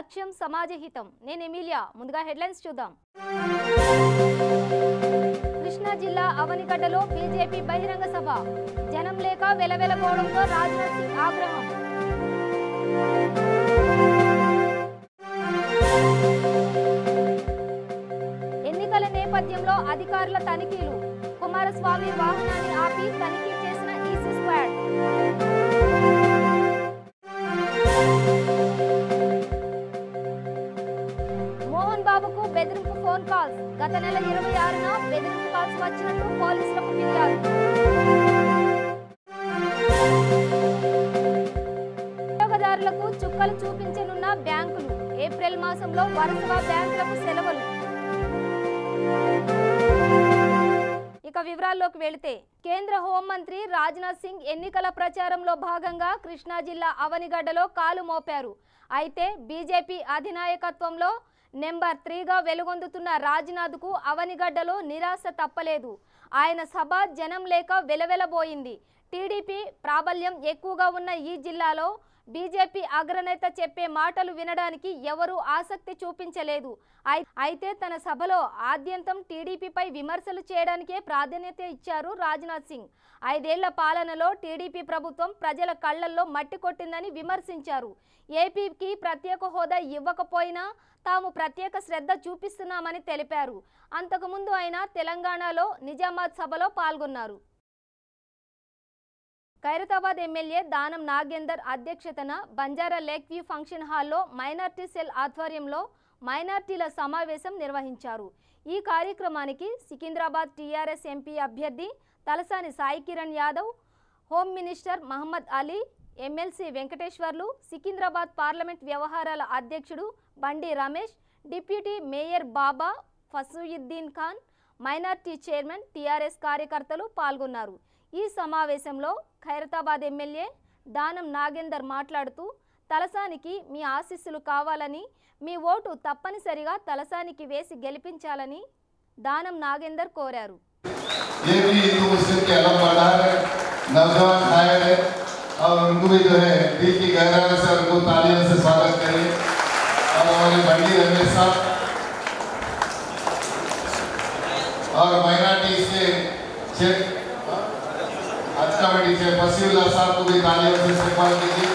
లక్ష్యం సమాజహితం. నేను ఎమిలియా. ముందుగా హెడ్లైన్స్ చూద్దాం. కృష్ణా జిల్లా అవనిగడ్డలో బీజేపీ బహిరంగ సభ. జనం లేక వెలవెలపోవడంతో రాజ్నాథ్ సింగ్ ఆగ్రహం. ఎన్నికల నేపథ్యంలో అధికారుల తనిఖీలు. కుమారస్వామి వాహనాన్ని ఆపి తనిఖీ చేసిన ఈసీ స్క్వాడ్. మోహన్ బాబుకు బెదిరింపు ఫోన్ కాల్స్. గత నెల 26న బెదిరింపు కాల్స్ వచ్చినట్టు పోలీసులకు ఫిర్యాదు. వినియోగదారులకు చుక్కలు చూపించనున్న బ్యాంకులు. ఏప్రిల్ మాసంలో వరుసగా బ్యాంకులకు సెలవులు. ఇక వివరాల్లోకి వెళితే, కేంద్ర హోంమంత్రి రాజ్నాథ్ సింగ్ ఎన్నికల ప్రచారంలో భాగంగా కృష్ణా జిల్లా అవనిగడ్డలో కాలు మోపారు. అయితే బీజేపీ అధినాయకత్వంలో నెంబర్ 3గా వెలుగొందుతున్న రాజ్నాథ్కు అవనిగడ్డలో నిరాశ తప్పలేదు. ఆయన సభ జనం లేక వెలవెలబోయింది. టీడీపీ ప్రాబల్యం ఎక్కువగా ఉన్న ఈ జిల్లాలో బీజేపీ అగ్రనేత చెప్పే మాటలు వినడానికి ఎవరూ ఆసక్తి చూపించలేదు. అయితే తన సభలో ఆద్యంతం టీడీపీపై విమర్శలు చేయడానికే ప్రాధాన్యత ఇచ్చారు రాజ్నాథ్ సింగ్. 5 ఏళ్ల పాలనలో టీడీపీ ప్రభుత్వం ప్రజల కళ్లల్లో మట్టి కొట్టిందని విమర్శించారు. ఏపీకి ప్రత్యేక హోదా ఇవ్వకపోయినా తాము ప్రత్యేక శ్రద్ధ చూపిస్తున్నామని తెలిపారు. అంతకుముందు ఆయన తెలంగాణలో నిజామాబాద్ సభలో పాల్గొన్నారు. ఖైరతాబాద్ ఎమ్మెల్యే దానం నాగేందర్ అధ్యక్షతన బంజారా లేక్ వ్యూ ఫంక్షన్ హాల్లో మైనార్టీ సెల్ ఆధ్వర్యంలో మైనార్టీల సమావేశం నిర్వహించారు. ఈ కార్యక్రమానికి సికింద్రాబాద్ టీఆర్ఎస్ ఎంపీ అభ్యర్థి Talasani Sai Kiran Yadav, home minister Mohammed Ali, MLC Venkateswarlu, Secunderabad parliament వ్యవహారాల అధ్యక్షుడు Bandi Ramesh, deputy mayor Baba Fasiuddin Khan, minority chairman, TRS కార్యకర్తలు పాల్గొన్నారు. ఈ సమావేశంలో ఖైరతాబాద్ ఎమ్మెల్యే దానం నాగేందర్ మాట్లాడుతూ, తలసానికి మీ ఆశీస్సులు కావాలని, మీ ఓటు తప్పనిసరిగా తలసానికి వేసి గెలిపించాలని దానం నాగేందర్ కోరారు. और उनको भी जो है दिल की गहराई से उनको तालियों से स्वागत करिए। और हमारे बंडी रमेश साहब और माइनॉरिटी के हज कमेटी से फसीउल्लाह साहब को भी तालियों से इस्तेमाल कीजिए।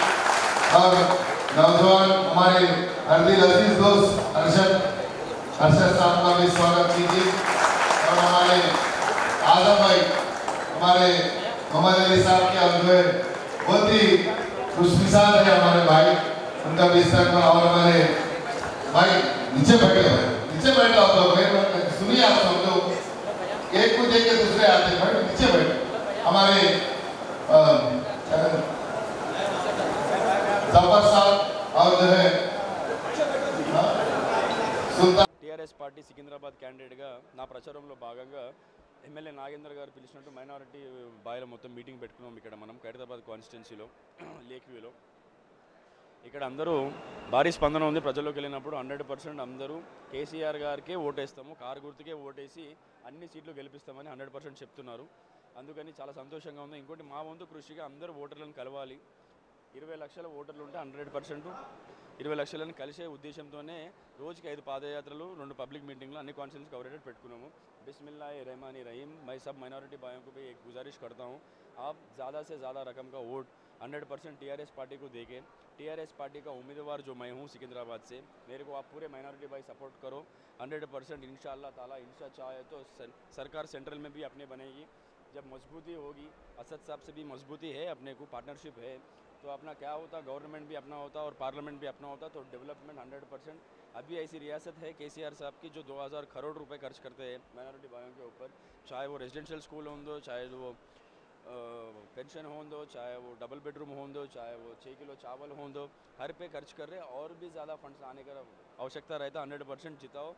और नौजवान हमारे हरदिल अजीज दोस्त अरशद साहब का भी स्वागत कीजिए। और हमारे आजम भाई, हमारे मोहम्मद अली साहब के जो बहुत ही खुशमिजाज है हमारे भाई, उनका भी इस तरह। और हमारे भाई नीचे बैठे आप लोग, सुनिए आप सब लोग, एक को देख के दूसरे आते हैं, भाई नीचे बैठे। हमारे जफर साहब और जो है सुल्तान टीआरएस पार्टी सिकिंद्राबाद कैंडिडेट गा ना ప్రచారంలో భాగంగా ఎమ్మెల్యే నాగేందర్ గారు పిలిచినట్టు మైనారిటీ బాయ్ల మొత్తం మీటింగ్ పెట్టుకున్నాం ఇక్కడ మనం ఖైరతాబాద్ కాన్స్టిట్యున్సీలో లేక్ వ్యూలో. ఇక్కడ అందరూ భారీ స్పందన ఉంది. ప్రజల్లోకి వెళ్ళినప్పుడు 100% అందరూ కేసీఆర్ గారికే ఓటేస్తాము, కారు గుర్తుకే ఓటేసి అన్ని సీట్లు గెలిపిస్తామని 100% చెప్తున్నారు. అందుకని చాలా సంతోషంగా ఉంది. ఇంకోటి మా వంతు కృషిగా అందరూ ఓటర్లను కలవాలి. 20 లక్షల ఓటర్లు ఉంటే 100% 20 లక్షలను కలిసే ఉద్దేశంతోనే రోజుకి 5 పాదయాత్రలు, 2 పబ్లిక్ మీటింగ్లు అన్ని కాన్స్టిట్యూన్సీ కవరేజ్ పెట్టుకున్నాము. बिस्मिल्लाहिर्रहमानिर्रहीम। मैं सब माइनॉरिटी भाइयों को भी एक गुजारिश करता हूँ, आप ज़्यादा से ज़्यादा रकम का वोट 100% टीआरएस पार्टी को देके, टीआरएस पार्टी का उम्मीदवार जो मैं हूँ सिकंदराबाद से, मेरे को आप पूरे माइनॉरिटी भाई सपोर्ट करो 100%। इंशाअल्लाह ताला इंशा चाहे तो सरकार सेंट्रल में भी अपने बनेगी। जब मजबूती होगी, असद साहब से भी मजबूती है, अपने को पार्टनरशिप है, तो अपना क्या होता, गवर्नमेंट भी अपना होता और पार्लियामेंट भी अपना होता, तो डेवलपमेंट 100%। अभी ऐसी रियासत है केसीआर साहब की जो 2000 करोड़ रुपए खर्च करते हैं माइनॉरिटी भाइयों के ऊपर, चाहे वो रेजिडेंशियल स्कूल हो दो, चाहे वो पेंशन हो दो, चाहे वो डबल बेडरूम हो दो, चाहे वो 6 किलो चावल हो दो, हर पे खर्च कर रहे। और भी ज़्यादा फंड्स आने का आवश्यकता रहता। 100% जिताओ,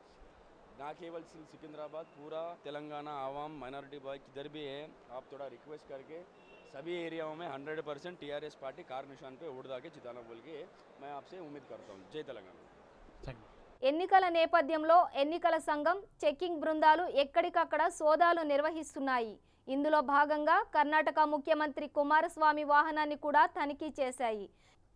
ना केवल सिकंदराबाद, पूरा तेलंगाना आवाम माइनॉरिटी भाई किधर भी है, आप थोड़ा रिक्वेस्ट करके सभी एरियाओं में 100% टीआरएस पार्टी कार निशान पे वोट दाके जिताना बोल के मैं आपसे उम्मीद करता हूँ। जय तेलंगाना। ఎన్నికల నేపథ్యంలో ఎన్నికల సంఘం చెకింగ్ బృందాలు ఎక్కడికక్కడ సోదాలు నిర్వహిస్తున్నాయి. ఇందులో భాగంగా కర్ణాటక ముఖ్యమంత్రి కుమారస్వామి వాహనాన్ని కూడా తనిఖీ చేశాయి.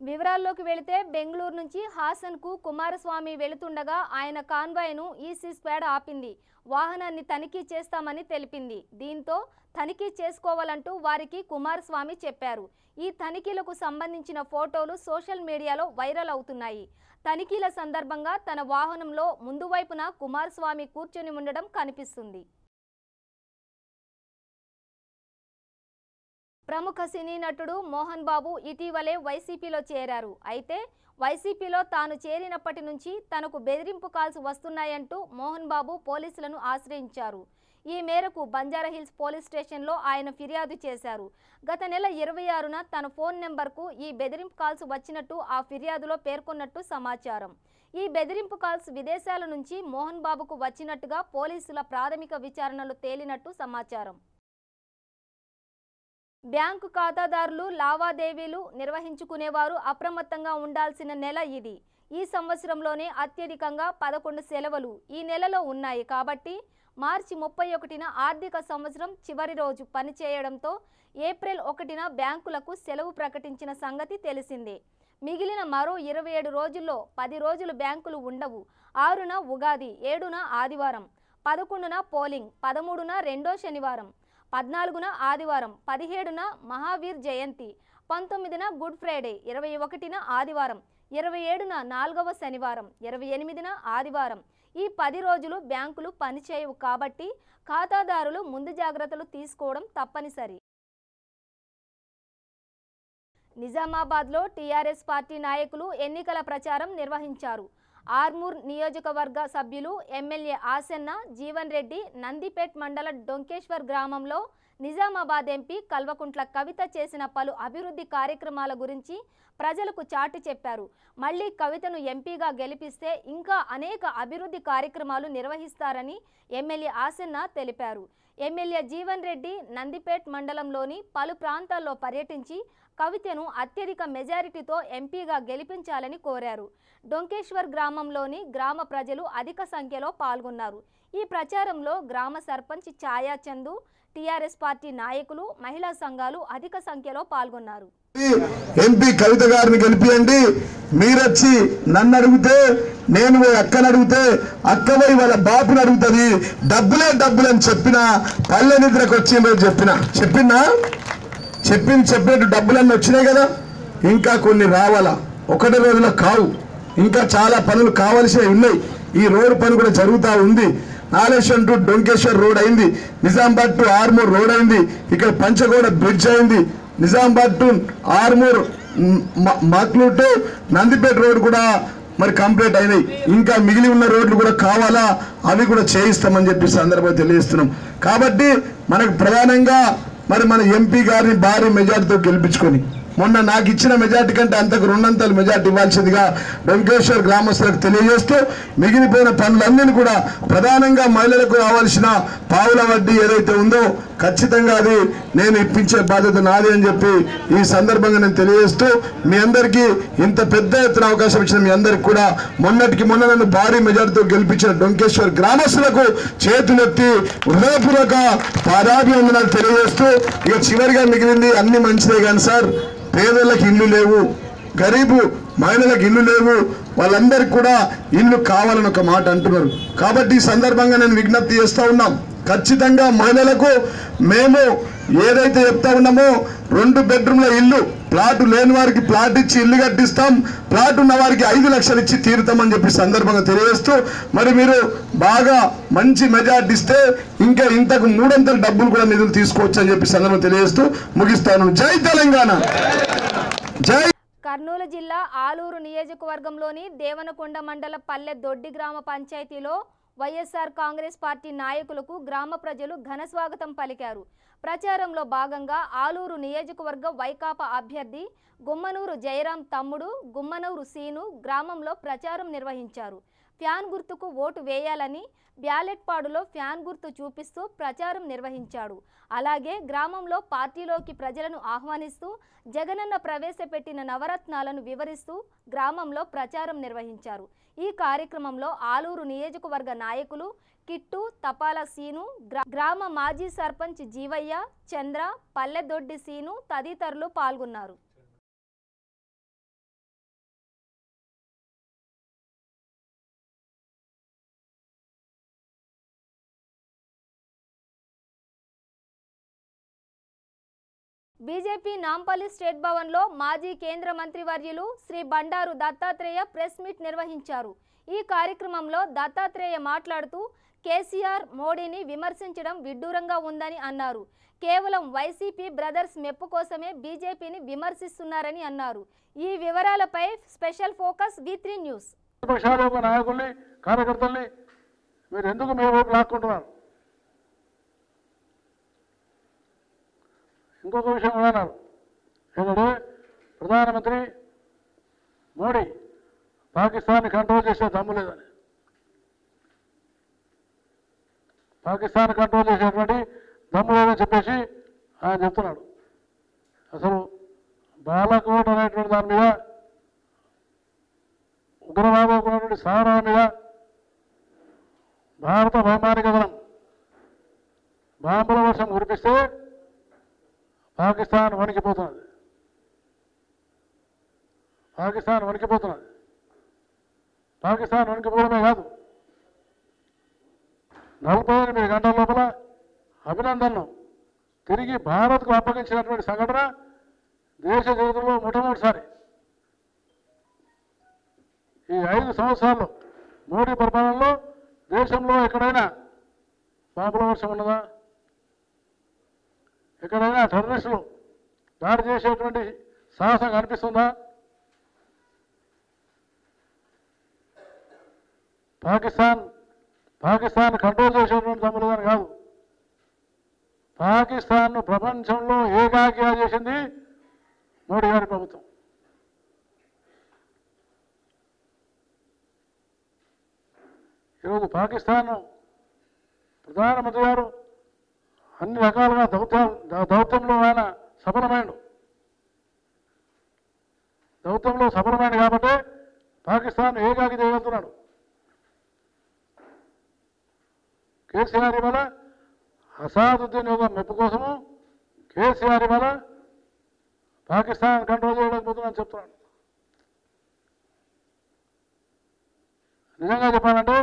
వివరాల్లోకి వెళితే బెంగళూరు నుంచి హాసన్కు కుమారస్వామి వెళుతుండగా ఆయన కాన్వాయ్ను ఈసీ స్క్వాడ్ ఆపింది. వాహనాన్ని తనిఖీ చేస్తామని తెలిపింది. దీంతో తనిఖీ చేసుకోవాలంటూ వారికి కుమారస్వామి చెప్పారు. ఈ తనిఖీలకు సంబంధించిన ఫోటోలు సోషల్ మీడియాలో వైరల్ అవుతున్నాయి. తనిఖీల సందర్భంగా తన వాహనంలో ముందు వైపున కుమారస్వామి కూర్చొని ఉండడం కనిపిస్తుంది. ప్రముఖ సినీ నటుడు మోహన్ బాబు ఇటీవలే వైసీపీలో చేరారు. అయితే వైసీపీలో తాను చేరినప్పటి నుంచి తనకు బెదిరింపు కాల్స్ వస్తున్నాయంటూ మోహన్ బాబు పోలీసులను ఆశ్రయించారు. ఈ మేరకు బంజారాహిల్స్ పోలీస్ స్టేషన్లో ఆయన ఫిర్యాదు చేశారు. గత నెల 26న తన ఫోన్ నెంబర్కు ఈ బెదిరింపు కాల్స్ వచ్చినట్టు ఆ ఫిర్యాదులో పేర్కొన్నట్టు సమాచారం. ఈ బెదిరింపు కాల్స్ విదేశాల నుంచి మోహన్ బాబుకు వచ్చినట్టుగా పోలీసుల ప్రాథమిక విచారణలో తేలినట్టు సమాచారం. బ్యాంకు ఖాతాదారులు లావాదేవీలు నిర్వహించుకునేవారు అప్రమత్తంగా ఉండాల్సిన నెల ఇది. ఈ సంవత్సరంలోనే అత్యధికంగా 11 సెలవులు ఈ నెలలో ఉన్నాయి. కాబట్టి మార్చి 31న ఆర్థిక సంవత్సరం చివరి రోజు పనిచేయడంతో ఏప్రిల్ 1న బ్యాంకులకు సెలవు ప్రకటించిన సంగతి తెలిసిందే. మిగిలిన మరో 27 రోజుల్లో 10 రోజులు బ్యాంకులు ఉండవు. 6న ఉగాది, 7న ఆదివారం, 11న పోలింగ్, 13న రెండో శనివారం, 14న ఆదివారం, 17న మహావీర్ జయంతి, 19న గుడ్ ఫ్రైడే, 21న ఆదివారం, 27న 4వ శనివారం, 28న ఆదివారం. ఈ 10 రోజులు బ్యాంకులు పనిచేయవు. కాబట్టి ఖాతాదారులు ముందు జాగ్రత్తలు తీసుకోవడం తప్పనిసరి. నిజామాబాద్లో టీఆర్ఎస్ పార్టీ నాయకులు ఎన్నికల ప్రచారం నిర్వహించారు. ఆర్మూర్ నియోజకవర్గ సభ్యులు ఎమ్మెల్యే ఆసన్న జీవన్ రెడ్డి నందిపేట్ మండల డొంకేశ్వర్ గ్రామంలో నిజామాబాద్ ఎంపీ కల్వకుంట్ల కవిత చేసిన పలు అభివృద్ధి కార్యక్రమాల గురించి ప్రజలకు చాటి చెప్పారు. మళ్లీ కవితను ఎంపీగా గెలిపిస్తే ఇంకా అనేక అభివృద్ధి కార్యక్రమాలు నిర్వహిస్తారని ఎమ్మెల్యే ఆసన్న తెలిపారు. ఎమ్మెల్యే జీవన్ రెడ్డి నందిపేట్ మండలంలోని పలు ప్రాంతాల్లో పర్యటించి కవితను అత్యధిక మెజారిటీతో ఎంపీగా గెలిపించాలని కోరారు. డొంకేశ్వర్ గ్రామంలోని గ్రామ ప్రజలు అధిక సంఖ్యలో పాల్గొన్నారు. ఈ ప్రచారంలో గ్రామ సర్పంచ్ ఛాయా చందు, టీఆర్ఎస్ పార్టీ నాయకులు, మహిళా సంఘాలు అధిక సంఖ్యలో పాల్గొన్నారు. ఎంపీ కవిత గారిని గెలిపియండి, మీరొచ్చి నన్ను అడిగితే నేను అక్కని అడిగితే అక్కవై వాళ్ళ బాపుని అడుగుతుంది, డబ్బులే డబ్బులని చెప్పిన పల్లె నిద్రకు వచ్చిందో చెప్పినట్టు డబ్బులన్నీ వచ్చినాయి కదా, ఇంకా కొన్ని రావాలా, ఒకటి రోజులో కావు, ఇంకా చాలా పనులు కావాల్సినవి ఉన్నాయి. ఈ రోడ్డు పని కూడా జరుగుతూ ఉంది. నాలేశ్వరం టు డొంకేశ్వర్ రోడ్ అయింది, నిజామాబాద్ టు ఆర్మూర్ రోడ్ అయింది, ఇక్కడ పంచగోడ బ్రిడ్జ్ అయింది, Nizamabad to Armoor Makloor to Nandipet road కూడా మరి కంప్లీట్ అయినాయి. ఇంకా మిగిలి ఉన్న రోడ్లు కూడా కావాలా, అవి కూడా చేయిస్తామని చెప్పి సందర్భంగా తెలియజేస్తున్నాం. కాబట్టి మనకు ప్రధానంగా మరి మన ఎంపీ గారిని భారీ మెజార్టీతో గెలిపించుకొని మొన్న నాకు ఇచ్చిన మెజార్టీ కంటే అంతకు 2 అంతలు మెజార్టీ ఇవ్వాల్సిందిగా డొంకేశ్వర్ గ్రామస్తులకు తెలియజేస్తూ మిగిలిపోయిన పనులన్నీ కూడా ప్రధానంగా మహిళలకు కావాల్సిన పావుల వడ్డీ ఏదైతే ఉందో ఖచ్చితంగా అది నేను ఇప్పించే బాధ్యత నాది అని చెప్పి ఈ సందర్భంగా నేను తెలియజేస్తూ మీ అందరికీ ఇంత పెద్ద ఎత్తున అవకాశం ఇచ్చిన మీ అందరికి కూడా మొన్న నన్ను భారీ మెజార్టీతో గెలిపించిన డొంకేశ్వర్ గ్రామస్తులకు చేతులెత్తి హృదయపూర్వక పాదాభివందనాలు తెలియజేస్తూ ఇక చివరిగా మిగిలింది అన్ని మంచిదే కానీ సార్, పేదలకు ఇల్లు లేవు, గరీబు మహిళలకు ఇల్లు లేవు, వాళ్ళందరికీ కూడా ఇల్లు కావాలని ఒక మాట అంటున్నారు. కాబట్టి ఈ సందర్భంగా నేను విజ్ఞప్తి చేస్తూ ఉన్నాం, ఖచ్చితంగా మహిళలకు మేము ఏదైతే చెప్తా ఉన్నామో 2 బెడ్రూమ్ల ఇల్లు, ప్లాటు లేని వారికి ప్లాట్ ఇచ్చి ఇల్లు కట్టిస్తాం, ప్లాట్ ఉన్న వారికి 5 లక్షలు ఇచ్చి తీరుతామని చెప్పి సందర్భంగా తెలియజేస్తూ మరి మీరు బాగా మంచి మెజార్టీ ఇస్తే ఇంకా ఇంతకు 3 అంతల డబ్బులు కూడా నిధులు తీసుకోవచ్చు అని చెప్పి సందర్భంగా తెలియజేస్తూ ముగిస్తాను. జై తెలంగాణ, జై. కర్నూలు జిల్లా ఆలూరు నియోజకవర్గంలోని దేవనకొండ మండల పల్లె దొడ్డి గ్రామ పంచాయతీలో వైఎస్ఆర్ కాంగ్రెస్ పార్టీ నాయకులకు గ్రామ ప్రజలు ఘన స్వాగతం పలికారు. ప్రచారంలో భాగంగా ఆలూరు నియోజకవర్గ వైకాపా అభ్యర్థి గుమ్మనూరు జయరాం తమ్ముడు గుమ్మనూరు సీను గ్రామంలో ప్రచారం నిర్వహించారు. ఫ్యాన్ గుర్తుకు ఓటు వేయాలని బ్యాలెట్ పాడులో ఫ్యాన్ గుర్తు చూపిస్తూ ప్రచారం నిర్వహించాడు. అలాగే గ్రామంలో పార్టీలోకి ప్రజలను ఆహ్వానిస్తూ జగనన్న ప్రవేశపెట్టిన నవరత్నాలను వివరిస్తూ గ్రామంలో ప్రచారం నిర్వహించారు. ఈ కార్యక్రమంలో ఆలూరు నియోజకవర్గ నాయకులు కిట్టు, తపాల సీను, గ్రామ మాజీ సర్పంచ్ జీవయ్య, చంద్ర, పల్లెదొడ్డి సీను తదితరులు పాల్గొన్నారు. బీజేపీ నాంపల్లి స్టేట్ భవన్లో మాజీ కేంద్ర మంత్రివర్యులు శ్రీ బండారు దత్తాత్రేయ ప్రెస్ మీట్ నిర్వహించారు. ఈ కార్యక్రమంలో దత్తాత్రేయ మాట్లాడుతూ కేసీఆర్ మోడీని విమర్శించడం విడ్డూరంగా ఉందని అన్నారు. కేవలం వైసీపీ బ్రదర్స్ మెప్పు కోసమే బీజేపీని విమర్శిస్తున్నారని అన్నారు. ఈ వివరాలపై స్పెషల్ ఫోకస్ V3 న్యూస్. నాయకుల్ని కార్యకర్తల్ని మీరు ఎందుకు మీ వైపు లాక్కుంటున్నారు? ఇంకొక విషయం కూడా అన్నారు. ఏంటంటే ప్రధానమంత్రి మోడీ పాకిస్తాన్ని కంట్రోల్ చేసే దమ్ము లేదని, పాకిస్తాన్ కంట్రోల్ చేసేటువంటి దమ్ము లేదని చెప్పేసి ఆయన చెప్తున్నాడు. అసలు బాలాకోట్ అనేటువంటి దాని మీద, ఉగ్రవాదం సారా మీద భారత వైమానిక దళం బాంబుల వర్షం కురిపిస్తే పాకిస్తాన్ వణికిపోతున్నది. పాకిస్తాన్ వణికిపోవడమే కాదు, 48 గంటల లోపల అభినందనను తిరిగి భారత్కు అప్పగించినటువంటి సంఘటన దేశ చరిత్రలో మొట్టమొదటిసారి. ఈ 5 సంవత్సరాల్లో మోడీ పరిపాలనలో దేశంలో ఎక్కడైనా బాంబుల వర్షం ఉన్నదా? ఎక్కడైనా టెర్రరిస్టులు దాడి చేసేటువంటి సాహసం కనిపిస్తుందా? పాకిస్తాన్ కంట్రోల్ చేసేటువంటి దమ్ములేదని కాదు, పాకిస్తాన్ను ప్రపంచంలో ఏకాకిగా చేసింది మోడీ గారి ప్రభుత్వం. ఈరోజు పాకిస్తాన్ ప్రధానమంత్రి గారు అన్ని రకాలుగా దౌత్యంలో ఆయన సఫలమైంది కాబట్టి పాకిస్తాన్ ఏకాకి చేయగలుగుతున్నాడు. కేసీఆర్ ఇవాళ అసాదుద్దీన్ యొక్క మెప్పు కోసము కేసీఆర్ ఇవాళ పాకిస్తాన్ కంట్రోల్ చేయలేకపోతున్నాను చెప్తున్నాడు. నిజంగా చెప్పాలంటే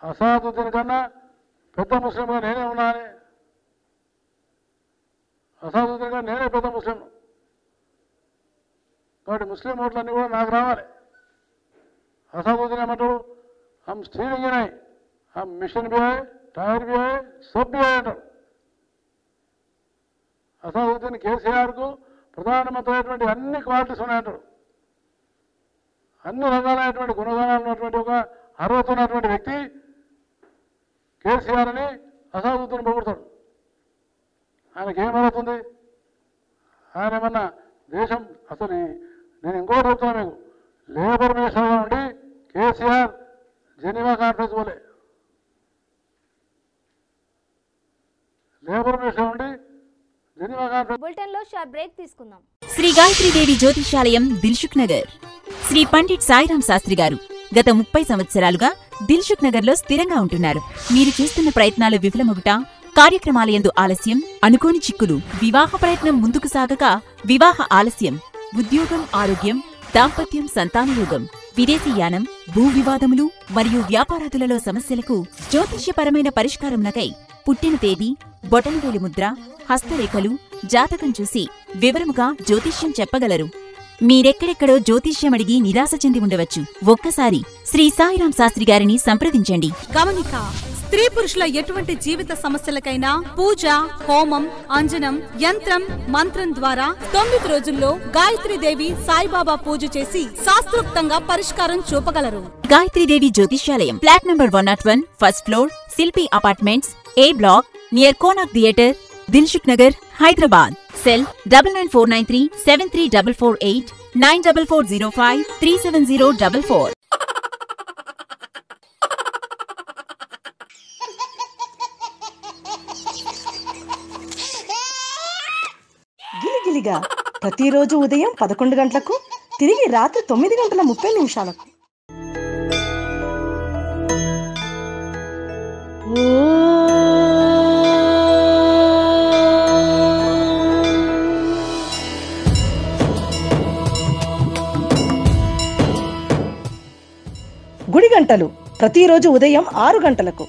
అసాదుద్దీన్ కన్నా పెద్ద ముస్లింగా నేనే ఉన్నానని, అసాదుద్దీన్ కన్నా నేనే పెద్ద ముస్లిం కాబట్టి ముస్లిం ఓట్లన్నీ కూడా నాకు రావాలి. అసాదుద్దీన్ ఏమంటాడు, హమ్ స్టీరింగ్ ही नहीं, हम मिशन भी है, टायर भी है, सब भी है అంటాడు. అసాదుద్దీన్ కేసీఆర్కు ప్రధానమంత్రి అయినటువంటి అన్ని క్వాలిటీస్ ఉన్నాయంటాడు. అన్ని రకాలైనటువంటి గుణగణాలు ఉన్నటువంటి ఒక అర్హత ఉన్నటువంటి వ్యక్తి కేసీఆర్ అని అసాదుద్దీన్ పొగుడతాడు. ఆయనకి ఏం అర్హత ఉంది? ఆయన ఏమన్నా దేశం అసలు నేను ఇంకోటి చెప్తున్నా మీకు, లేబర్ మినిస్టర్గా ఉండి కేసీఆర్ జెనీవా కాన్ఫరెన్స్ పోలే, లేబర్ మినిస్టర్ ఉండి జెనీవా కాన్ఫరెన్స్. బులెటిన్ లో షార్ట్ బ్రేక్ తీసుకుందాం. శ్రీ గాయత్రీదేవి జ్యోతిషాలయం దిల్సుఖ్ నగర్. శ్రీ పండిట్ సాయిరాం శాస్త్రి గారు గత 30 సంవత్సరాలుగా దిల్సుఖ్ నగర్ లో స్థిరంగా ఉంటున్నారు. మీరు చేస్తున్న ప్రయత్నాలు విఫలమగుట, కార్యక్రమాలయందు ఆలస్యం, అనుకోని చిక్కులు, వివాహ ప్రయత్నం ముందుకు సాగక వివాహ ఆలస్యం, ఉద్యోగం, ఆరోగ్యం, దాంపత్యం, సంతానయోగం, విదేశీయానం, భూ వివాదములు మరియు వ్యాపారాదులలో సమస్యలకు జ్యోతిష్యపరమైన పరిష్కారమునకై పుట్టిన తేదీ, బొటనవేలి ముద్ర, హస్తరేఖలు, జాతకం చూసి వివరముగా జ్యోతిష్యం చెప్పగలరు. మీరెక్కడెక్కడో జ్యోతిష్యం అడిగి నిరాశ చెంది ఉండవచ్చు. ఒక్కసారి శ్రీ సాయిరాం శాస్త్రి గారిని సంప్రదించండి. గమనిక: స్త్రీ పురుషుల ఎటువంటి జీవిత సమస్యలకైనా పూజ, హోమం, అంజనం, యంత్రం, మంత్రం ద్వారా 9 రోజుల్లో గాయత్రీదేవి సాయిబాబా పూజ చేసి శాస్త్రోక్తంగా పరిష్కారం చూపగలరు. గాయత్రీదేవి జ్యోతిష్యాలయం, flat number 101, first floor, Shilpi apartments, A block, near Konark theatre, Dilsukhnagar, Hyderabad. Cell 9949373448, 9405370444. గిలిగిలిగా ప్రతిరోజు ఉదయం 11 గంటలకు, తిరిగి రాత్రి 9:30 గుడి గంటలు ప్రతిరోజు ఉదయం 6 గంటలకు.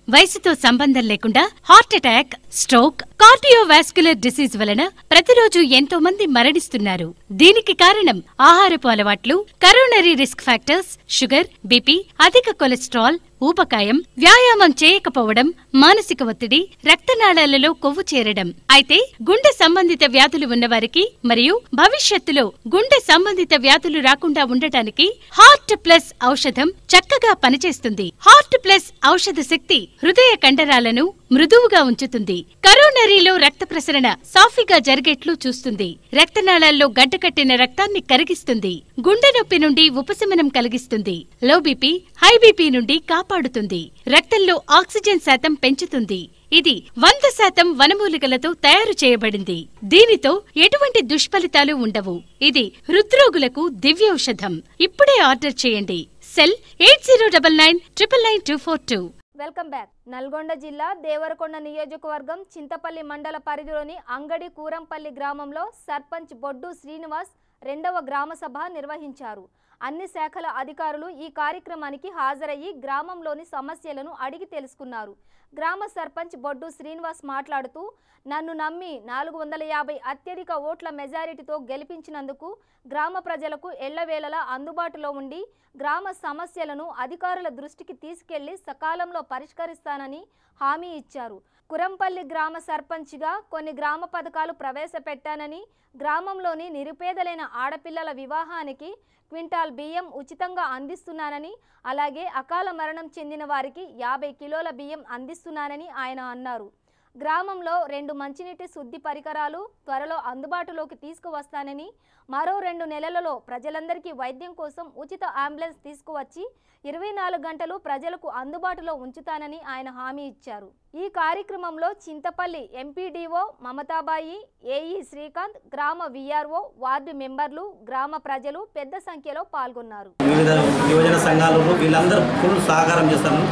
వయసుతో సంబంధం లేకుండా heart attack, stroke, cardiovascular disease వలన ప్రతిరోజు ఎంతో మంది మరణిస్తున్నారు. దీనికి కారణం ఆహారపు అలవాట్లు, coronary risk factors, sugar, BP, అధిక కొలెస్ట్రాల్, ఊబకాయం, వ్యాయామం చేయకపోవడం, మానసిక ఒత్తిడి, రక్తనాళాలలో కొవ్వు చేరడం. అయితే గుండె సంబంధిత వ్యాధులు ఉన్నవారికి మరియు భవిష్యత్తులో గుండె సంబంధిత వ్యాధులు రాకుండా ఉండటానికి హార్ట్ ప్లస్ ఔషధం చక్కగా పనిచేస్తుంది. హార్ట్ ప్లస్ ఔషధ శక్తి హృదయ కండరాలను మృదువుగా ఉంచుతుంది. కరోనరీలో రక్త ప్రసరణ సాఫీగా జరిగేట్లు చూస్తుంది. రక్తనాళాల్లో గడ్డకట్టిన రక్తాన్ని కరిగిస్తుంది. గుండె నొప్పి నుండి ఉపశమనం కలిగిస్తుంది. లో బీపీ, హై బీపీ నుండి కాపాడుతుంది. రక్తంలో ఆక్సిజన్ శాతం పెంచుతుంది. ఇది 100% వనమూలికలతో తయారు చేయబడింది. దీనితో ఎటువంటి దుష్ఫలితాలు ఉండవు. ఇది హృద్రోగులకు దివ్యౌషధం. ఇప్పుడే ఆర్డర్ చేయండి. సెల్ 8099999242. Welcome back. నల్గొండ జిల్లా దేవరకొండ నియోజకవర్గం చింతపల్లి మండల పరిధిలోని అంగడి కూరంపల్లి గ్రామంలో సర్పంచ్ బొడ్డు శ్రీనివాస్ 2వ గ్రామ సభ నిర్వహించారు. అన్ని శాఖల అధికారులు ఈ కార్యక్రమానికి హాజరయ్యి గ్రామంలోని సమస్యలను అడిగి తెలుసుకున్నారు. గ్రామ సర్పంచ్ బొడ్డు శ్రీనివాస్ మాట్లాడుతూ, నన్ను నమ్మి 450 అత్యధిక ఓట్ల మెజారిటీతో గెలిపించినందుకు గ్రామ ప్రజలకు ఎల్లవేళలా అందుబాటులో ఉండి గ్రామ సమస్యలను అధికారుల దృష్టికి తీసుకెళ్లి సకాలంలో పరిష్కరిస్తానని హామీ ఇచ్చారు. కురంపల్లి గ్రామ సర్పంచ్గా కొన్ని గ్రామ పథకాలు ప్రవేశపెట్టానని, గ్రామంలోని నిరుపేదలైన ఆడపిల్లల వివాహానికి క్వింటాల్ బియ్యం ఉచితంగా అందిస్తున్నానని, అలాగే అకాల మరణం చెందిన వారికి 50 కిలోల బియ్యం అందిస్తున్నానని ఆయన అన్నారు. గ్రామంలో 2 మంచినీటి శుద్ధి పరికరాలు త్వరలో అందుబాటులోకి తీసుకువస్తానని, మరో 2 నెలలలో ప్రజలందరికీ వైద్యం కోసం ఉచిత అంబులెన్స్ తీసుకువచ్చి 24 గంటలు ప్రజలకు అందుబాటులో ఉంచుతానని ఆయన హామీ ఇచ్చారు. ఈ కార్యక్రమంలో చింతపల్లి ఎంపీడీఓ మమతాబాయి, ఏఈ శ్రీకాంత్, గ్రామ వీఆర్ఓ, వార్డు మెంబర్లు, గ్రామ ప్రజలు పెద్ద సంఖ్యలో పాల్గొన్నారు. వివిధ యువజన సంఘాలు వీళ్ళందరూ ఫుల్ సహకారం చేస్తాను.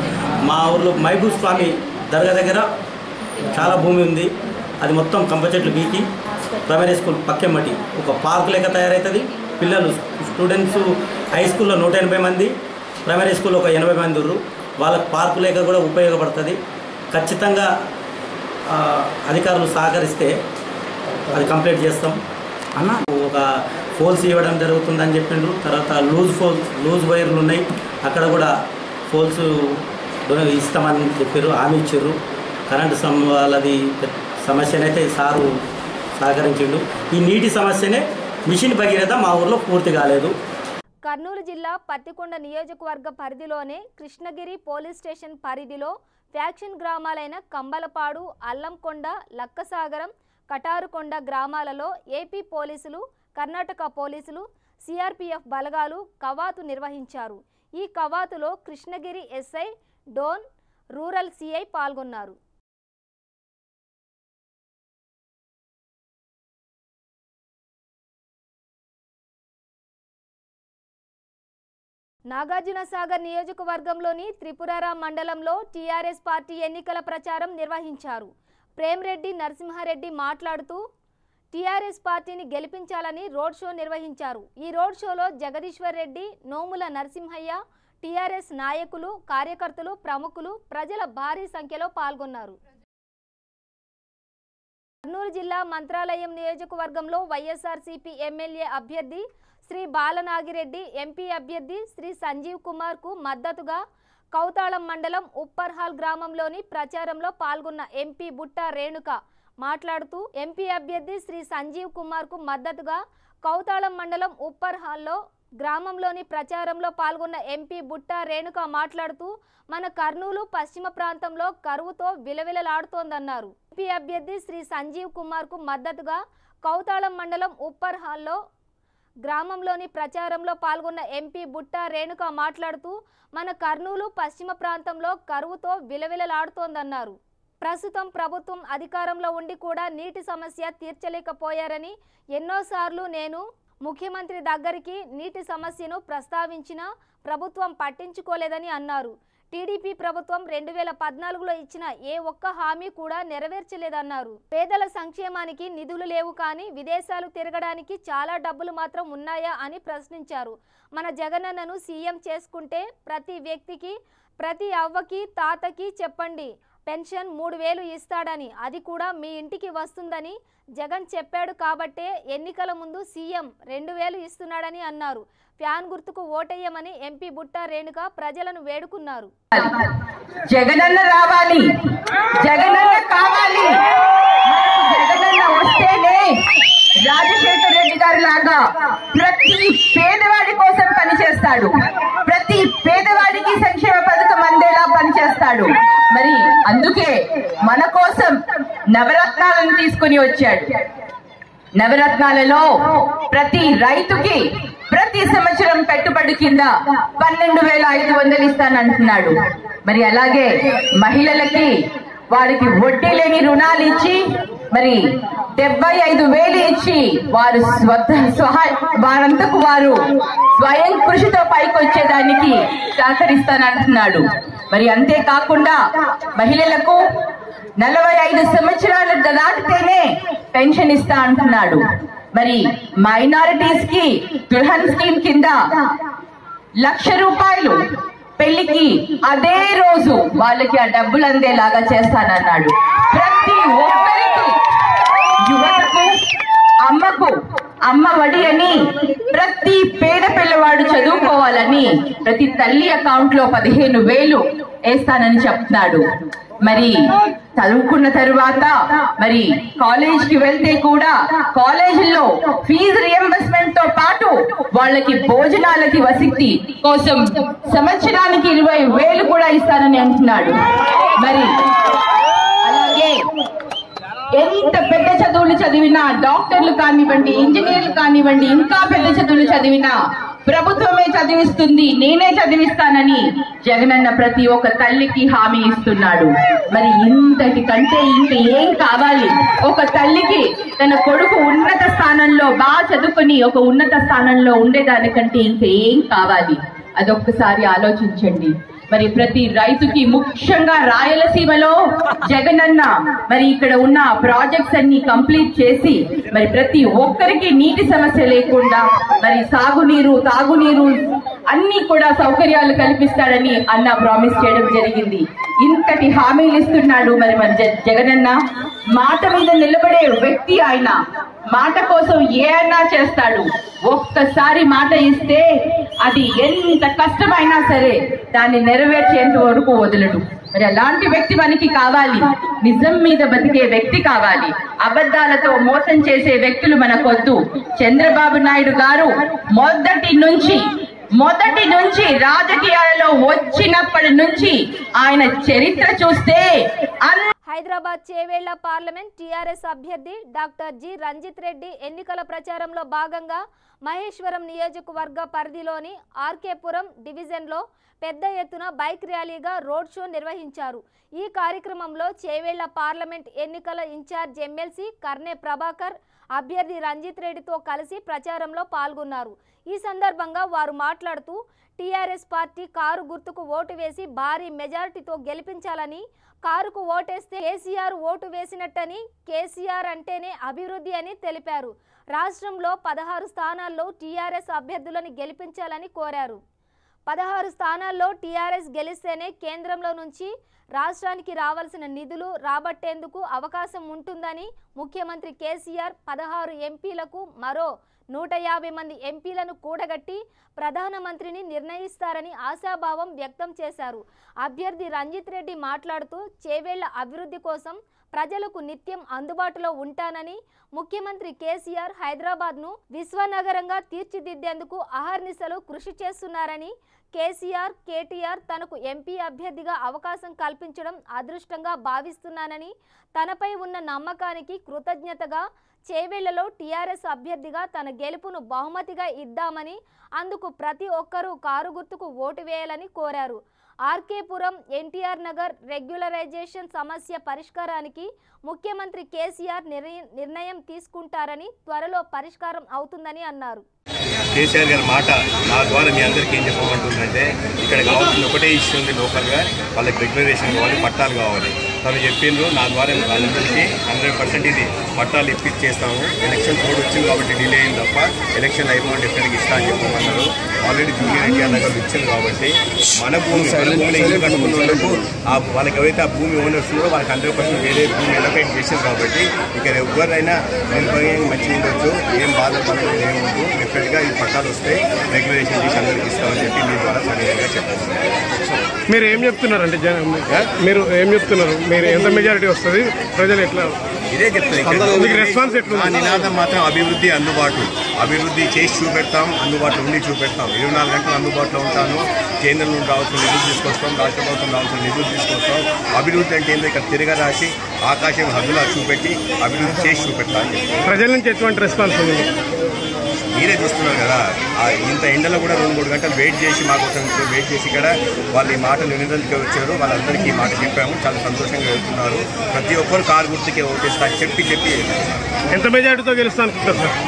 మా ఊర్లో మైబూబ్ స్వామి దర్గా దగ్గర చాలా భూమి ఉంది. అది మొత్తం కంప చెట్లు బీకి ప్రైమరీ స్కూల్ పక్కెమ్మటి ఒక పార్క్ లెక్క తయారవుతుంది. పిల్లలు స్టూడెంట్స్ హై స్కూల్లో 180 మంది, ప్రైమరీ స్కూల్లో ఒక 80 మంది ఉర్రు. వాళ్ళకి పార్కు లేక కూడా ఉపయోగపడుతుంది. ఖచ్చితంగా అధికారులు సహకరిస్తే అది కంప్లీట్ చేస్తాం అన్న. ఒక ఫోల్స్ ఇవ్వడం జరుగుతుందని చెప్పిండ్రు. తర్వాత లూజ్ వైర్లు ఉన్నాయి, అక్కడ కూడా ఫోల్స్ ఇస్తామని చెప్పారు, హామీ ఇచ్చారు. కరెంటు వాళ్ళది సమస్యనైతే సారు సహకరించిండు. ఈ నీటి సమస్యనే మిషన్ భగీరథ మా ఊర్లో పూర్తి కాలేదు. కర్నూలు జిల్లా పత్తికొండ నియోజకవర్గ పరిధిలోనే కృష్ణగిరి పోలీస్ స్టేషన్ పరిధిలో ఫ్యాక్షన్ గ్రామాలైన కంబలపాడు, అల్లంకొండ, లక్కసాగరం, కటారుకొండ గ్రామాలలో ఏపీ పోలీసులు, కర్ణాటక పోలీసులు, సిఆర్పిఎఫ్ బలగాలు కవాతు నిర్వహించారు. ఈ కవాతులో Krishnagiri SI, Dhone, rural CI పాల్గొన్నారు. నాగార్జునసాగర్ నియోజకవర్గంలోని త్రిపురారం మండలంలో టీఆర్ఎస్ పార్టీ ఎన్నికల ప్రచారం నిర్వహించారు. ప్రేమ్రెడ్డి నరసింహారెడ్డి మాట్లాడుతూ టీఆర్ఎస్ పార్టీని గెలిపించాలని రోడ్ షో నిర్వహించారు. ఈ రోడ్ షోలో జగదీశ్వర్ రెడ్డి, నోముల నరసింహయ్య, టీఆర్ఎస్ నాయకులు, కార్యకర్తలు, ప్రముఖులు, ప్రజల భారీ సంఖ్యలో పాల్గొన్నారు. కర్నూలు జిల్లా మంత్రాలయం నియోజకవర్గంలో వైఎస్ఆర్సీపీ ఎమ్మెల్యే అభ్యర్థి శ్రీ బాలనాగిరెడ్డి, ఎంపీ అభ్యర్థి శ్రీ సంజీవ్ కుమార్ కు మద్దతుగా కౌతాళం మండలం ఉప్పర్హాల్ గ్రామంలోని ప్రచారంలో పాల్గొన్న ఎంపీ బుట్ట రేణుక మాట్లాడుతూ ఎంపీ అభ్యర్థి శ్రీ సంజీవ్ కుమార్ కు మద్దతుగా కౌతాళం మండలం ఉప్పర్హాల్లో గ్రామంలోని ప్రచారంలో పాల్గొన్న ఎంపీ బుట్ట రేణుక మాట్లాడుతూ మన కర్నూలు పశ్చిమ ప్రాంతంలో కరువుతో విలవిలలాడుతోందన్నారు. ఎంపీ అభ్యర్థి శ్రీ సంజీవ్ కుమార్ కు మద్దతుగా కౌతాళం మండలం ఉప్పర్హాల్లో గ్రామంలోని ప్రచారంలో పాల్గొన్న ఎంపీ బుట్ట రేణుక మాట్లాడుతూ మన కర్నూలు పశ్చిమ ప్రాంతంలో కరువుతో విలవిలలాడుతోందన్నారు. ప్రస్తుతం ప్రభుత్వం అధికారంలో ఉండి కూడా నీటి సమస్య తీర్చలేకపోయారని, ఎన్నోసార్లు నేను ముఖ్యమంత్రి దగ్గరికి నీటి సమస్యను ప్రస్తావించినా ప్రభుత్వం పట్టించుకోలేదని అన్నారు. టీడీపీ ప్రభుత్వం 2014లో ఇచ్చిన ఏ ఒక్క హామీ కూడా నెరవేర్చలేదన్నారు. పేదల సంక్షేమానికి నిధులు లేవు, కానీ విదేశాలు తిరగడానికి చాలా డబ్బులు మాత్రం ఉన్నాయా అని ప్రశ్నించారు. మన జగనన్నను సీఎం చేసుకుంటే ప్రతి వ్యక్తికి, ప్రతి అవ్వకి, తాతకి చెప్పండి, పెన్షన్ 3000 ఇస్తాడని, అది కూడా మీ ఇంటికి వస్తుందని జగన్ చెప్పాడు కాబట్టే ఎన్నికల ముందు సీఎం 2000 ఇస్తున్నాడని అన్నారు. ఫ్యాన్ గుర్తుకు ఓటేయమని ఎంపీ బుట్టా రేణుక ప్రజలను వేడుకున్నారు. జగనన్న రావాలి, జగనన్న కావాలి. జగనన్న వస్తేనే రాజశేఖర రెడ్డి గారి లాగా ప్రతి పేదవాడి కోసం పనిచేస్తాడు, ప్రతి పేదవాడికి సంక్షేమ పథకం అందేలా పనిచేస్తాడు. మరి అందుకే మన కోసం నవరత్నాలను తీసుకుని వచ్చాడు. నవరత్నాలలో ప్రతి రైతుకి ప్రతి సంవత్సరం పెట్టుబడి కింద 12,500 ఇస్తానంటున్నాడు. మరి అలాగే మహిళలకి వారికి వడ్డీ లేని రుణాలు ఇచ్చి మరి 75,000 ఇచ్చి వారు వారంతకు వారు స్వయం కృషితో పైకి వచ్చేదానికి సహకరిస్తానంటున్నాడు. మరి అంతేకాకుండా మహిళలకు 45 సంవత్సరాలు దాటితేనే పెన్షన్ ఇస్తా అంటున్నాడు. మరి మైనారిటీస్ కి దుల్హన్ స్కీమ్ కింద 1,00,000 రూపాయలు పెళ్లికి అదే రోజు వాళ్ళకి ఆ డబ్బులు అందేలాగా చేస్తానన్నాడు. ప్రతి ఒక్కరికి, యువతకు, అమ్మకు అమ్మ వడి అని, ప్రతి పేద పిల్లవాడు చదువుకోవాలని ప్రతి తల్లి అకౌంట్ లో 15,000 వేస్తానని చెప్తున్నాడు. మరి చదువుకున్న తరువాత మరి కాలేజ్ కి వెళ్తే కూడా కాలేజీల్లో ఫీజు రియంబర్స్మెంట్ తో పాటు వాళ్ళకి భోజనాలకి వసతి కోసం సంవత్సరానికి 20,000 కూడా ఇస్తానని అంటున్నాడు. మరి అలాగే ఎంత పెద్ద చదువులు చదివినా, డాక్టర్లు కానివ్వండి, ఇంజనీర్లు కానివ్వండి, ఇంకా పెద్ద చదువులు చదివినా ప్రభుత్వమే చదివిస్తుంది, నేనే చదివిస్తానని జగనన్న ప్రతి ఒక్క తల్లికి హామీ ఇస్తున్నాడు. మరి ఇంతటి కంటే ఇంకా ఏం కావాలి? ఒక తల్లికి తన కొడుకు ఉన్నత స్థానంలో బాగా చదువుకుని ఒక ఉన్నత స్థానంలో ఉండేదానికంటే ఇంకా ఏం కావాలి? అదొక్కసారి ఆలోచించండి. మరి ప్రతి రైతుకి, ముఖ్యంగా రాయలసీమలో జగనన్న మరి ఇక్కడ ఉన్న ప్రాజెక్ట్స్ అన్ని కంప్లీట్ చేసి మరి ప్రతి ఒక్కరికి నీటి సమస్య లేకుండా మరి సాగునీరు, తాగునీరు అన్ని కూడా సౌకర్యాలు కల్పిస్తాడని అన్న ప్రామిస్ చేయడం జరిగింది. ఇంతటి హామీలు ఇస్తున్నాడు. మరి జగనన్న మాట మీద నిలబడే వ్యక్తి. ఆయన మాట కోసం ఏమైనా చేస్తాడు. ఒక్కసారి మాట ఇస్తే అది ఎంత కష్టమైనా సరే దాన్ని నెరవేర్చేంత వరకు వదలడు. మరి అలాంటి వ్యక్తి మనకి కావాలి. నిజం మీద బతికే వ్యక్తి కావాలి. అబద్ధాలతో మోసం చేసే వ్యక్తులు మనకొద్దు. చంద్రబాబు నాయుడు గారు మొదటి నుంచి రాజకీయాలలో వచ్చినప్పటి నుంచి ఆయన చరిత్ర చూస్తే హైదరాబాద్ చేవేళ్ల పార్లమెంట్ టీఆర్ఎస్ అభ్యర్థి డాక్టర్ జి రంజిత్ రెడ్డి ఎన్నికల ప్రచారంలో భాగంగా మహేశ్వరం నియోజకవర్గ పరిధిలోని ఆర్కేపురం డివిజన్లో పెద్ద ఎత్తున బైక్ ర్యాలీగా రోడ్ షో నిర్వహించారు. ఈ కార్యక్రమంలో చేవేళ్ల పార్లమెంట్ ఎన్నికల ఇన్ఛార్జ్ ఎమ్మెల్సీ కర్నె ప్రభాకర్ అభ్యర్థి రంజిత్ రెడ్డితో కలిసి ప్రచారంలో పాల్గొన్నారు. ఈ సందర్భంగా వారు మాట్లాడుతూ టీఆర్ఎస్ పార్టీ కారు గుర్తుకు ఓటు వేసి భారీ మెజారిటీతో గెలిపించాలని, కారుకు ఓటేస్తే కేసీఆర్ ఓటు వేసినట్టని, కేసీఆర్ అంటేనే అభివృద్ధి అని తెలిపారు. రాష్ట్రంలో 16 స్థానాల్లో టీఆర్ఎస్ అభ్యర్థులను గెలిపించాలని కోరారు. 16 స్థానాల్లో టీఆర్ఎస్ గెలిస్తేనే కేంద్రంలో నుంచి రాష్ట్రానికి రావాల్సిన నిధులు రాబట్టేందుకు అవకాశం ఉంటుందని, ముఖ్యమంత్రి కేసీఆర్ 16 ఎంపీలకు మరో 150 మంది ఎంపీలను కూడగట్టి ప్రధానమంత్రిని నిర్ణయిస్తారని ఆశాభావం వ్యక్తం చేశారు. అభ్యర్థి రంజిత్ రెడ్డి మాట్లాడుతూ చేవేళ్ల అభివృద్ధి కోసం ప్రజలకు నిత్యం అందుబాటులో ఉంటానని, ముఖ్యమంత్రి కేసీఆర్ హైదరాబాద్ను విశ్వనగరంగా తీర్చిదిద్దేందుకు అహర్నిశలు కృషి చేస్తున్నారని, కేసీఆర్, కేటీఆర్ తనకు ఎంపీ అభ్యర్థిగా అవకాశం కల్పించడం అదృష్టంగా భావిస్తున్నానని, తనపై ఉన్న నమ్మకానికి కృతజ్ఞతగా చేవేళ్లలో టీఆర్ఎస్ అభ్యర్థిగా తన గెలుపును బహుమతిగా ఇద్దామని, అందుకు ప్రతి ఒక్కరూ కారు గుర్తుకు ఓటు వేయాలని కోరారు. ఆర్కేపురం, ఎన్టీఆర్ నగర్ రెగ్యులరైజేషన్ సమస్య పరిష్కారానికి ముఖ్యమంత్రి కేసీఆర్ నిర్ణయం తీసుకుంటారని, త్వరలో పరిష్కారం అవుతుందని అన్నారు. కేసీఆర్ గారి మాట నా ద్వారా మీ అందరికీ ఏం చెప్పమంటుందంటే, ఇక్కడ కావాల్సిన ఒకటే ఇష్యూ ఉంది. లోకల్గా వాళ్ళకి రెగ్యులరేషన్ కావాలి, పట్టాలు కావాలి. తను చెప్పిండ్రు నా ద్వారా అందరికీ 100% ఇది పట్టాలు ఇప్పించేస్తాము. ఎలక్షన్ కోడ్ వచ్చింది కాబట్టి డిలే అయింది తప్ప ఎలక్షన్ అయిపోయిన డెఫినెట్గా ఇస్తా అని చెప్పమన్నారు. ఆల్రెడీ జూనియర్ ఎన్టీఆర్ నగర్ ఇచ్చింది కాబట్టి మన భూమిలో ఇల్లు కట్టుకున్న వాళ్ళకు వాళ్ళకి ఎవరైతే ఆ భూమి ఓనర్స్ ఉన్నారో వాళ్ళకి 100% వేరే భూమి ఎలకేట్ చేసింది కాబట్టి ఇక్కడ ఎవరైనా నిర్భయంగా మంచిగా ఉండొచ్చు, ఏం బాధపడలేదు, ఏముండదు. డెఫినెట్గా ఈ పట్టాలు వస్తే రెగ్యులేషన్ చేసి అందరికీ ఇస్తామని చెప్పి మీ ద్వారా సవినయంగా చెప్పారు. మీరు ఏం చెప్తున్నారంటే మీరు ఏం చెప్తున్నారు? మీరు ఎంత మెజారిటీ వస్తుంది? ప్రజలు ఎట్లా ఇదే చెప్తారు. ఆ నినాదం మాత్రం అభివృద్ధి, అందుబాటు, అభివృద్ధి చేసి చూపెడతాం, అందుబాటులో ఉండి చూపెడతాం. 24 గంటలు అందుబాటులో ఉంటాను. కేంద్రం నుండి రావాల్సిన నిధులు తీసుకొస్తాం, రాష్ట్ర ప్రభుత్వం రావాల్సిన నిధులు తీసుకొస్తాం. అభివృద్ధి అంటే ఏంటో ఇక్కడ తిరగరాసి ఆకాశం హద్దులా చూపెట్టి అభివృద్ధి చేసి చూపెడతాం. ప్రజల నుంచి ఎటువంటి రెస్పాన్స్ ఉంది? మీరే చూస్తున్నారు కదా, ఇంత ఎండలో కూడా 2-3 గంటలు వెయిట్ చేసి మాకోసం వెయిట్ చేసి ఇక్కడ వాళ్ళు ఈ మాట నివేదించడానికి వచ్చారు. వాళ్ళందరికీ ఈ మాట చెప్పాము, చాలా సంతోషంగా వెళ్తున్నారు. ప్రతి ఒక్కరు కారు గుర్తుకే ఓటేస్తారు చెప్పి ఎంత మెజారిటీతో గెలుస్తా అనుకుంటారు సార్?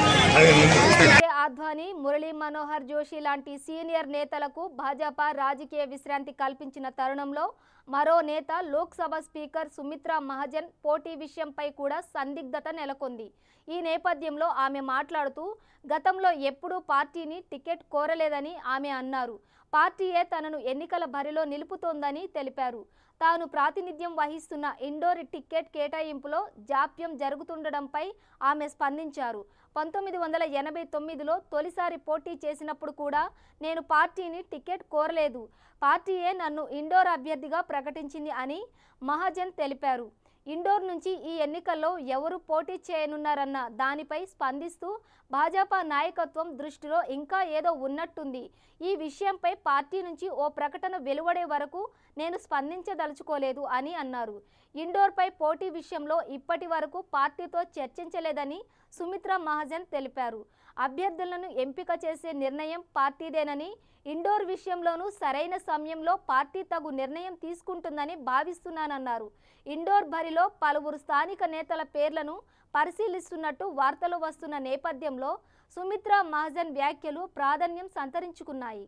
అద్వానీ, మురళీ మనోహర్ జోషి లాంటి సీనియర్ నేతలకు భాజపా రాజకీయ విశ్రాంతి కల్పించిన తరుణంలో మరో నేత లోక్సభ స్పీకర్ సుమిత్రా మహాజన్ పోటీ విషయంపై కూడా సందిగ్ధత నెలకొంది. ఈ నేపథ్యంలో ఆమె మాట్లాడుతూ గతంలో ఎప్పుడూ పార్టీని టికెట్ కోరలేదని ఆమె అన్నారు. పార్టీయే తనను ఎన్నికల బరిలో నిలుపుతోందని తెలిపారు. తాను ప్రాతినిధ్యం వహిస్తున్న ఇండోర్ టికెట్ కేటాయింపులో జాప్యం జరుగుతుండడంపై ఆమె స్పందించారు. 1989లో తొలిసారి పోటీ చేసినప్పుడు కూడా నేను పార్టీని టికెట్ కోరలేదు, పార్టీయే నన్ను ఇండోర్ అభ్యర్థిగా ప్రకటించింది అని మహాజన్ తెలిపారు. ఇండోర్ నుంచి ఈ ఎన్నికల్లో ఎవరు పోటీ చేయనున్నారన్న దానిపై స్పందిస్తూ భాజపా నాయకత్వం దృష్టిలో ఇంకా ఏదో ఉన్నట్టుంది. ఈ విషయంపై పార్టీ నుంచి ఓ ప్రకటన వెలువడే వరకు నేను స్పందించదలుచుకోలేదు అని అన్నారు. ఇండోర్పై పోటీ విషయంలో ఇప్పటి వరకు పార్టీతో చర్చించలేదని సుమిత్రా మహాజన్ తెలిపారు. అభ్యర్థులను ఎంపిక చేసే నిర్ణయం పార్టీదేనని, ఇండోర్ విషయంలోనూ సరైన సమయంలో పార్టీ తగు నిర్ణయం తీసుకుంటుందని భావిస్తున్నానన్నారు. ఇండోర్ బరిలో పలువురు స్థానిక నేతల పేర్లను పరిశీలిస్తున్నట్టు వార్తలు వస్తున్న నేపథ్యంలో సుమిత్రా మహాజన్ వ్యాఖ్యలు ప్రాధాన్యం సంతరించుకున్నాయి.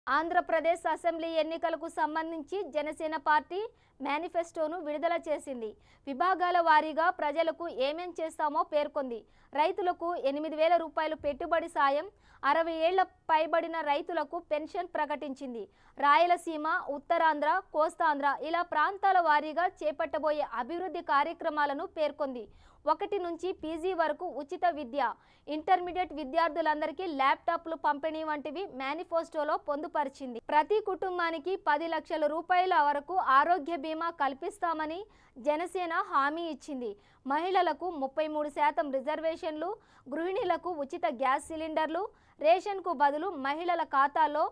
ఆంధ్రప్రదేశ్ అసెంబ్లీ ఎన్నికలకు సంబంధించి జనసేన పార్టీ మేనిఫెస్టోను విడుదల చేసింది. విభాగాల వారీగా ప్రజలకు ఏమేం చేస్తామో పేర్కొంది. రైతులకు 8,000 రూపాయలు పెట్టుబడి సాయం, 60 ఏళ్ల పైబడిన రైతులకు పెన్షన్ ప్రకటించింది. రాయలసీమ, ఉత్తరాంధ్ర, కోస్తాంధ్ర ఇలా ప్రాంతాల వారీగా చేపట్టబోయే అభివృద్ధి కార్యక్రమాలను పేర్కొంది. 1 నుంచి పీజీ వరకు ఉచిత విద్య, ఇంటర్మీడియట్ విద్యార్థులందరికీ ల్యాప్టాప్లు పంపిణీ వంటివి మేనిఫెస్టోలో పొందుపరిచింది. ప్రతి కుటుంబానికి 10 లక్షల రూపాయల వరకు ఆరోగ్య బీమా కల్పిస్తామని జనసేన హామీ ఇచ్చింది. మహిళలకు 33% రిజర్వేషన్లు, గృహిణులకు ఉచిత గ్యాస్ సిలిండర్లు, రేషన్కు బదులు మహిళల ఖాతాలో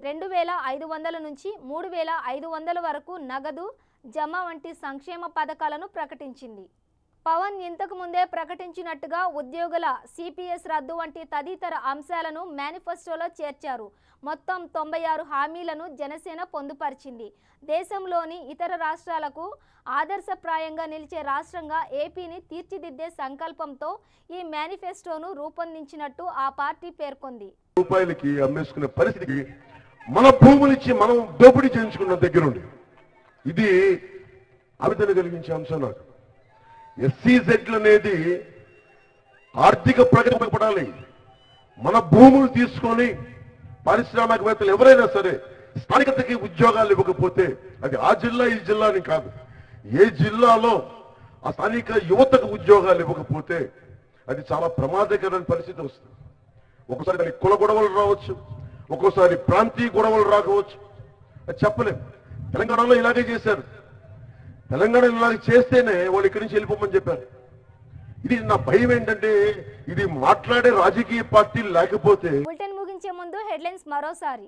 2,500 నుంచి 3,500 వరకు నగదు జమ వంటి సంక్షేమ పథకాలను ప్రకటించింది. పవన్ ఇంతకు ముందే ప్రకటించినట్టుగా ఉద్యోగుల సిపిఎస్ రద్దు వంటి తదితర అంశాలను మేనిఫెస్టోలో చేర్చారు. మొత్తం 96 హామీలను జనసేన పొందుపరిచింది. దేశంలోని ఇతర రాష్ట్రాలకు ఆదర్శప్రాయంగా నిలిచే రాష్ట్రంగా ఏపీని తీర్చిదిద్దే సంకల్పంతో ఈ మేనిఫెస్టోను రూపొందించినట్టు ఆ పార్టీ పేర్కొంది. రూపాయలకి అమ్మేసుకునే పరిస్థితికి మన భూములిచ్చి మనం దోపిడీ చేయించుకున్న దగ్గరుండి ఇది ఆవేదన కలిగించే అంశం. నాకు ఎస్సీజెడ్లు అనేది ఆర్థిక ప్రగతి ఉపయోగపడాలి. మన భూములు తీసుకొని పారిశ్రామికవేత్తలు ఎవరైనా సరే స్థానికతకి ఉద్యోగాలు ఇవ్వకపోతే అది ఆ జిల్లా ఈ జిల్లా అని కాదు, ఏ జిల్లాలో ఆ స్థానిక యువతకు ఉద్యోగాలు ఇవ్వకపోతే అది చాలా ప్రమాదకరమైన పరిస్థితి వస్తుంది. ఒక్కోసారి దానికి కుల గొడవలు రావచ్చు, ఒక్కోసారి ప్రాంతీయ గొడవలు రాకపోవచ్చు, అది చెప్పలేం. తెలంగాణలో ఇలాగే చేశారు. తెలంగాణ ఇలాగే చేస్తేనే వాళ్ళు ఇక్కడి నుంచి వెళ్ళిపోమని చెప్పారు. ఇది నా భయం ఏంటంటే ఇది మాట్లాడే రాజకీయ పార్టీలు లేకపోతే. బులెటిన్ ముగించే ముందు హెడ్లైన్స్ మరోసారి.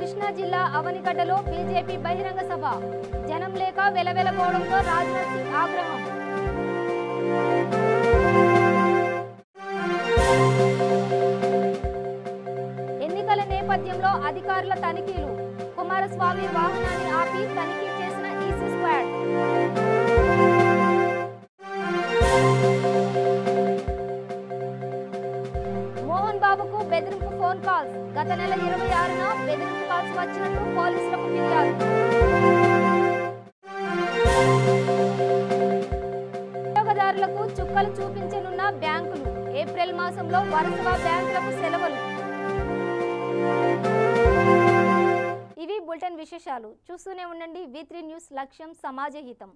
కృష్ణా జిల్లా అవనిగడ్డలో బీజేపీ బహిరంగ సభ, జనం లేక వెలవెలపోవడంతో రాజ్నాథ్ సింగ్ ఆగ్రహం. ఎన్నికల నేపథ్యంలో అధికారుల తనిఖీలు, కుమారస్వామి వాహనాన్ని ఆపి తనిఖీ చేసిన ఈసీ స్క్వాడ్. మోహన్ బాబుకు బెదిరింపు ఫోన్ ఫోన్ కాల్స్. గత నెల 26న బెదిరింపు కాల్స్ వచ్చినట్టు పోలీసులకు ఫిర్యాదు. వినియోగదారులకు చుక్కలు చూపించనున్న బ్యాంకులు. ఏప్రిల్ మాసంలో వరుసగా బ్యాంకులకు సెలవులు. ఇవి బులెటిన్ విశేషాలు. చూస్తూనే ఉండండి V3 న్యూస్. లక్ష్యం సమాజ హితం.